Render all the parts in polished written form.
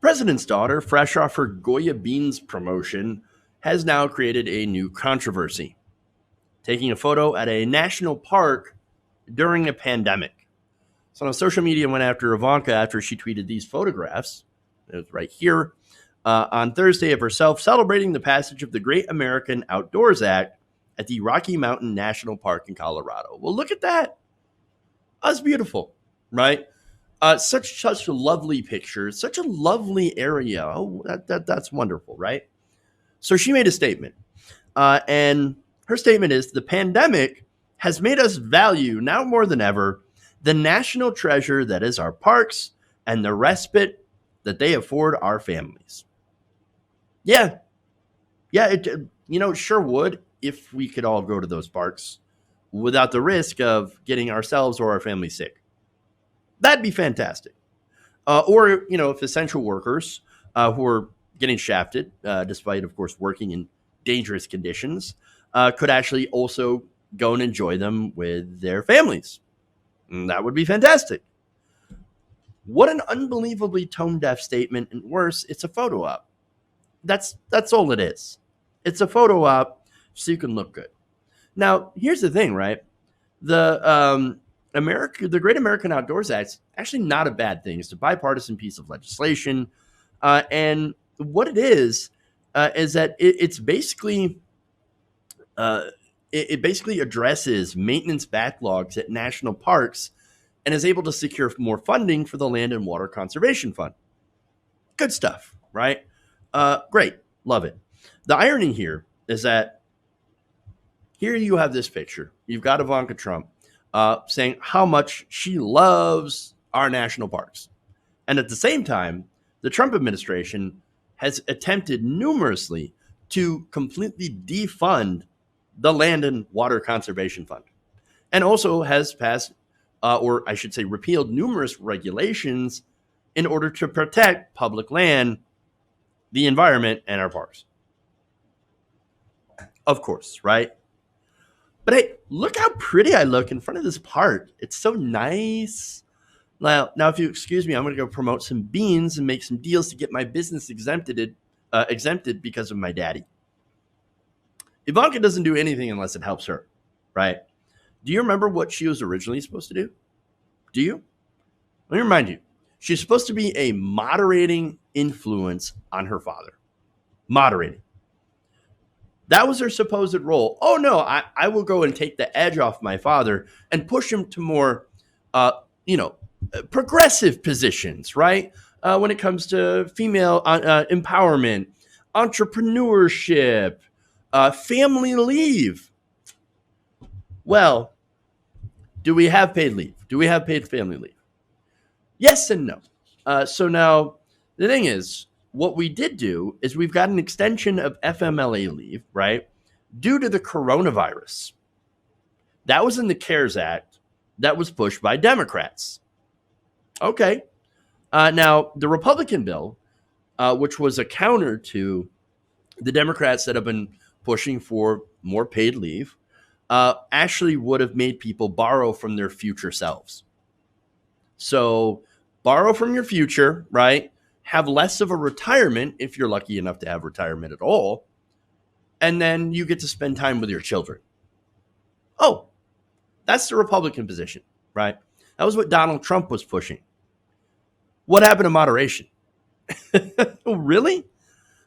President's daughter, fresh off her Goya Beans promotion, has now created a new controversy, taking a photo at a national park during a pandemic. So now social media went after Ivanka after she tweeted these photographs. It was right here on Thursday of herself celebrating the passage of the Great American Outdoors Act at the Rocky Mountain National Park in Colorado. Well, look at that. That's beautiful, right? Such a lovely picture, such a lovely area. Oh, that's wonderful, right? So she made a statement, and her statement is: the pandemic has made us value now more than ever the national treasure that is our parks and the respite that they afford our families. Yeah, yeah, it sure would if we could all go to those parks without the risk of getting ourselves or our family sick. That'd be fantastic. Or, if essential workers who are getting shafted, despite, of course, working in dangerous conditions, could actually also go and enjoy them with their families. And that would be fantastic. What an unbelievably tone deaf statement. And worse, it's a photo op. That's all it is. It's a photo op so you can look good. Now, here's the thing, right? The Great American Outdoors Act is actually not a bad thing. It's a bipartisan piece of legislation, and what it is that it's basically it basically addresses maintenance backlogs at national parks and is able to secure more funding for the Land and Water Conservation Fund. Good stuff, right? Great, love it. The irony here is that here you have this picture. You've got Ivanka Trump saying how much she loves our national parks. And at the same time, the Trump administration has attempted numerously to completely defund the Land and Water Conservation Fund, and also has passed, or I should say, repealed numerous regulations in order to protect public land, the environment, and our parks. Of course, right? But hey, look how pretty I look in front of this park. It's so nice. Now, if you excuse me, I'm going to go promote some beans and make some deals to get my business exempted because of my daddy. Ivanka doesn't do anything unless it helps her, right? Do you remember what she was originally supposed to do? Do you? Let me remind you. She's supposed to be a moderating influence on her father. Moderating. That was her supposed role. Oh, no, I will go and take the edge off my father and push him to more, progressive positions, right? When it comes to female empowerment, entrepreneurship, family leave. Well, do we have paid leave? Do we have paid family leave? Yes and no. So now the thing is, what we did do is we've got an extension of FMLA leave, right, due to the coronavirus. That was in the CARES Act that was pushed by Democrats. Okay. Now, the Republican bill, which was a counter to the Democrats that have been pushing for more paid leave, actually would have made people borrow from their future selves. So borrow from your future, right? Have less of a retirement if you're lucky enough to have retirement at all. And then you get to spend time with your children. Oh, that's the Republican position, right? That was what Donald Trump was pushing. What happened to moderation? Really?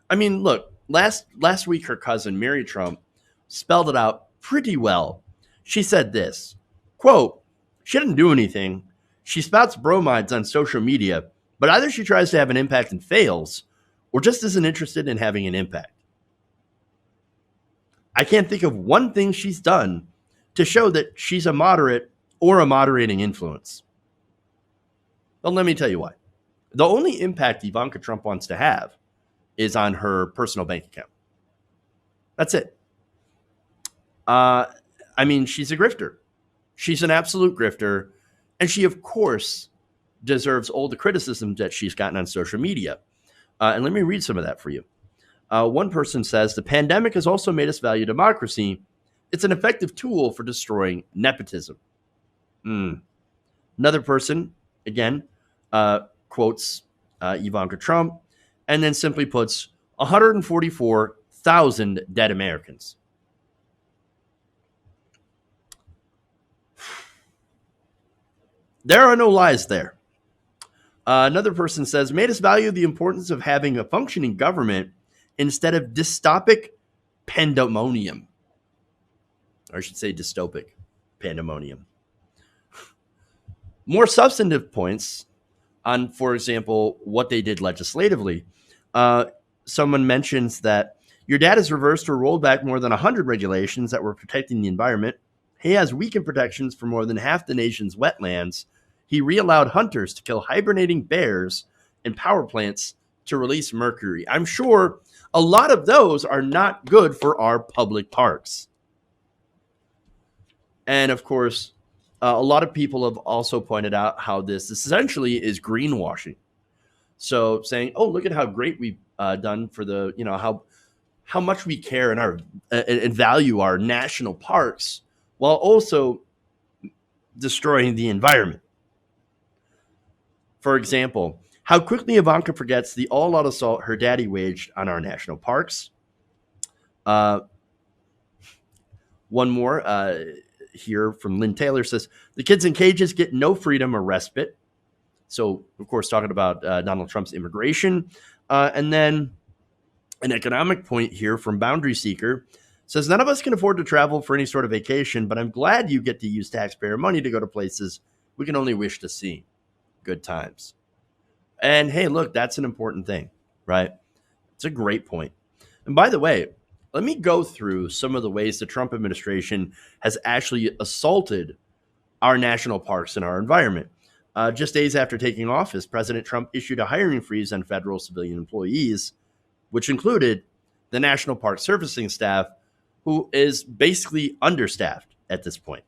I mean, look, last week, her cousin, Mary Trump, spelled it out pretty well. She said this, quote, she didn't do anything. She spouts bromides on social media, but either she tries to have an impact and fails, or just isn't interested in having an impact. I can't think of one thing she's done to show that she's a moderate or a moderating influence. Well, let me tell you why. The only impact Ivanka Trump wants to have is on her personal bank account. That's it. She's a grifter. She's an absolute grifter. And she, of course, deserves all the criticism that she's gotten on social media. And let me read some of that for you. One person says, the pandemic has also made us value democracy. It's an effective tool for destroying nepotism. Another person, again, quotes Ivanka Trump, and then simply puts 144,000 dead Americans. There are no lies there. Another person says, made us value the importance of having a functioning government instead of dystopic pandemonium. Or I should say dystopic pandemonium. More substantive points on, for example, what they did legislatively. Someone mentions that your dad has reversed or rolled back more than 100 regulations that were protecting the environment. He has weakened protections for more than half the nation's wetlands. He reallowed hunters to kill hibernating bears and power plants to release mercury. I'm sure a lot of those are not good for our public parks. And of course, a lot of people have also pointed out how this essentially is greenwashing. So saying, "Oh, look at how great we've done for the, how much we care and value our national parks, while also destroying the environment." For example, how quickly Ivanka forgets the all-out assault her daddy waged on our national parks. One more here from Lynn Taylor says, the kids in cages get no freedom or respite. So, of course, talking about Donald Trump's immigration. And then an economic point here from Boundary Seeker says, none of us can afford to travel for any sort of vacation, but I'm glad you get to use taxpayer money to go to places we can only wish to see. Good times. And hey, look, that's an important thing, right? It's a great point. And by the way, let me go through some of the ways the Trump administration has actually assaulted our national parks and our environment. Just days after taking office, President Trump issued a hiring freeze on federal civilian employees, which included the National Park Servicing staff, who is basically understaffed at this point.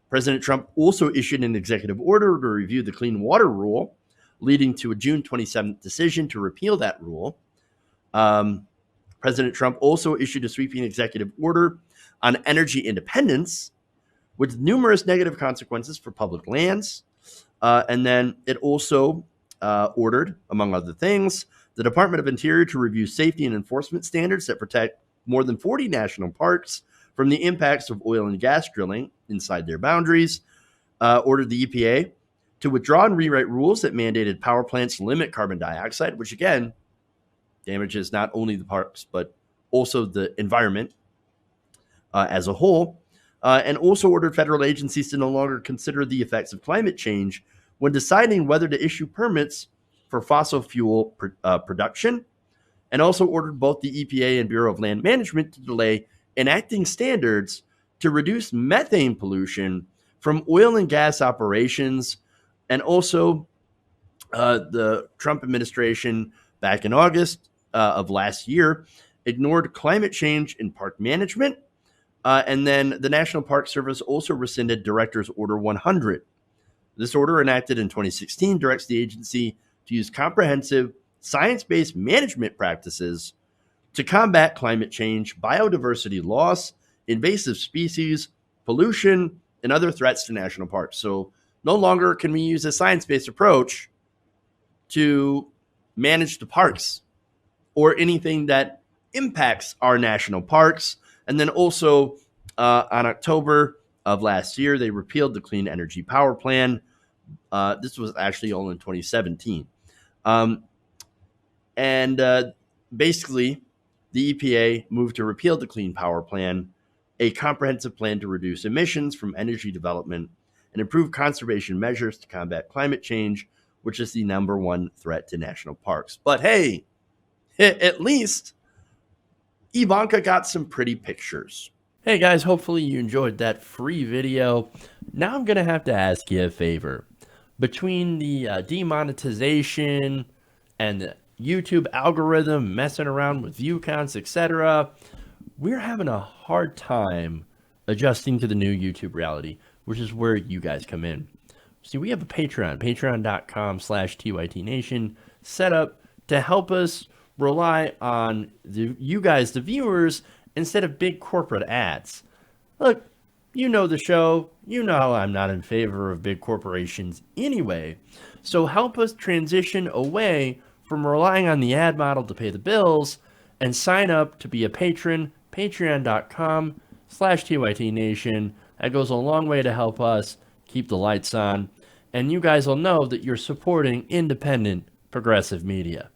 President Trump also issued an executive order to review the Clean Water Rule, leading to a June 27th decision to repeal that rule. President Trump also issued a sweeping executive order on energy independence with numerous negative consequences for public lands. And then it also ordered, among other things, the Department of Interior to review safety and enforcement standards that protect more than 40 national parks from the impacts of oil and gas drilling inside their boundaries. Ordered the EPA to withdraw and rewrite rules that mandated power plants limit carbon dioxide, which again damages not only the parks, but also the environment as a whole. And also ordered federal agencies to no longer consider the effects of climate change when deciding whether to issue permits for fossil fuel production. And also ordered both the EPA and Bureau of Land Management to delay enacting standards to reduce methane pollution from oil and gas operations. And also the Trump administration back in August of last year ignored climate change in park management. And then the National Park Service also rescinded Director's Order 100. This order, enacted in 2016, directs the agency to use comprehensive science-based management practices to combat climate change, biodiversity loss, invasive species, pollution, and other threats to national parks. So no longer can we use a science-based approach to manage the parks or anything that impacts our national parks. And then also on October of last year, they repealed the Clean Energy Power Plan. This was actually all in 2017. Basically, the EPA moved to repeal the Clean Power Plan, a comprehensive plan to reduce emissions from energy development and improve conservation measures to combat climate change, which is the number one threat to national parks. But hey, at least Ivanka got some pretty pictures. Hey guys, hopefully you enjoyed that free video. Now I'm going to have to ask you a favor. Between the demonetization and the YouTube algorithm messing around with view counts, etc., we're having a hard time adjusting to the new YouTube reality, which is where you guys come in. See, we have a Patreon, patreon.com/TYTNation, set up to help us rely on you guys, the viewers, instead of big corporate ads. Look, you know the show. You know I'm not in favor of big corporations anyway. So help us transition away from relying on the ad model to pay the bills and sign up to be a patron, patreon.com/TYTNation. That goes a long way to help us keep the lights on. And you guys will know that you're supporting independent progressive media.